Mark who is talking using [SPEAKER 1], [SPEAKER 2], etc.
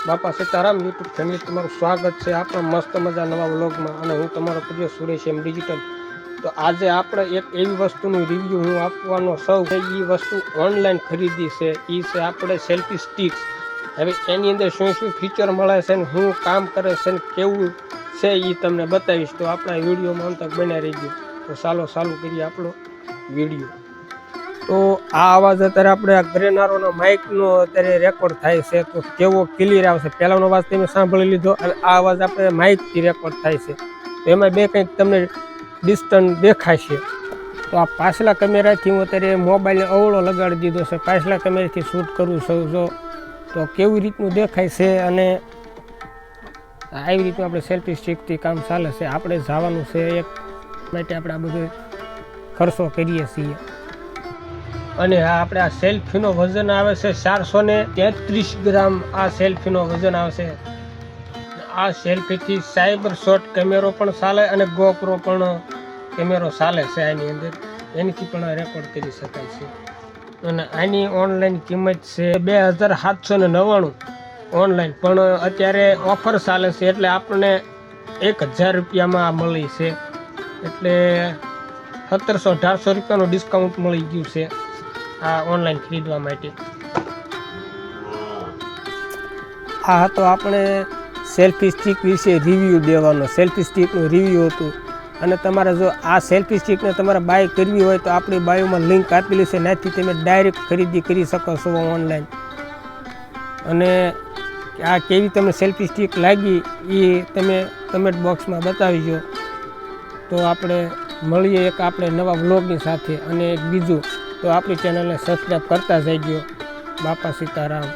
[SPEAKER 1] બાપા Sitaram YouTube family તમારું સ્વાગત છે આપણા મસ્ત મજા નવા વ્લોગમાં અને હું તમારો પ્રિય સુરેશ એમ ડિજિટલ। તો આજે આપણે એક એવી વસ્તુનું રિવ્યૂ હું આપવાનો સૌ એ વસ્તુ ઓનલાઈન ખરીદી છે એ છે આપણે સેલ્ફી સ્ટિક્સ। હવે એની અંદર શું શું ફીચર મળે છે ને શું કામ કરે છે ને કેવું છે એ તમને બતાવીશ। તો આપણા વિડીયોમાં અંત તક બન્યા રહીજો। તો ચાલુ કરીએ આપણો વિડીયો। તો આ અવાજ અત્યારે આપણે આ ગ્રેનારોનો માઇકનો અત્યારે રેકોર્ડ થાય છે તો કેવો ક્લિયર આવશે। પહેલાનો અવાજ તમે સાંભળી લીધો અને આ અવાજ આપણે માઇકથી રેકોર્ડ થાય છે તો એમાં બે કંઈક તમને ડિસ્ટન્સ દેખાશે। તો આ પાછલા કેમેરાથી હું અત્યારે મોબાઈલને અવળો લગાડી દીધો છે, પાછલા કેમેરાથી શૂટ કરું છું જો તો કેવી રીતનું દેખાય છે। અને આવી રીતનું આપણે સેલ્ફી સ્ટિકથી કામ ચાલે છે। આપણે જવાનું છે એક માટે આપણે આ બધો ખર્ચો કરીએ છીએ। અને આ આપણે આ સેલ્ફીનો વજન આવે છે 433 ગ્રામ આ સેલ્ફીનો વજન આવશે। આ સેલ્ફીથી સાયબર શોટ કેમેરો પણ ચાલે અને ગોપ્રો પણ કેમેરો ચાલે છે આની અંદર, એનાથી પણ રેકોર્ડ કરી શકાય છે। અને આની ઓનલાઈન કિંમત છે 2799 ઓનલાઈન, પણ અત્યારે ઓફર ચાલે છે એટલે આપણને 1000 રૂપિયામાં મળી છે, એટલે 1700-1800 રૂપિયાનું ડિસ્કાઉન્ટ મળી ગયું છે આ ઓનલાઈન ખરીદવા માટે। આ હતો આપણે સેલ્ફી સ્ટિક વિશે રિવ્યૂ દેવાનો, સેલ્ફી સ્ટિકનું રિવ્યૂ હતું। અને તમારે જો આ સેલ્ફી સ્ટિકને તમારે બાય કરવી હોય તો આપણી બાયોમાં લિંક આપેલી છે, ત્યાંથી તમે ડાયરેક્ટ ખરીદી કરી શકો છો ઓનલાઈન। અને આ કેવી તમને સેલ્ફી સ્ટિક લાગી એ તમે કમેન્ટ બોક્સમાં બતાવીજો। તો આપણે મળીએ એક આપણે નવા વ્લોગની સાથે। અને એક બીજું તો આપણી ચેનલને સબસ્ક્રાઈબ કરતા જઈજો। બાપા સીતારામ।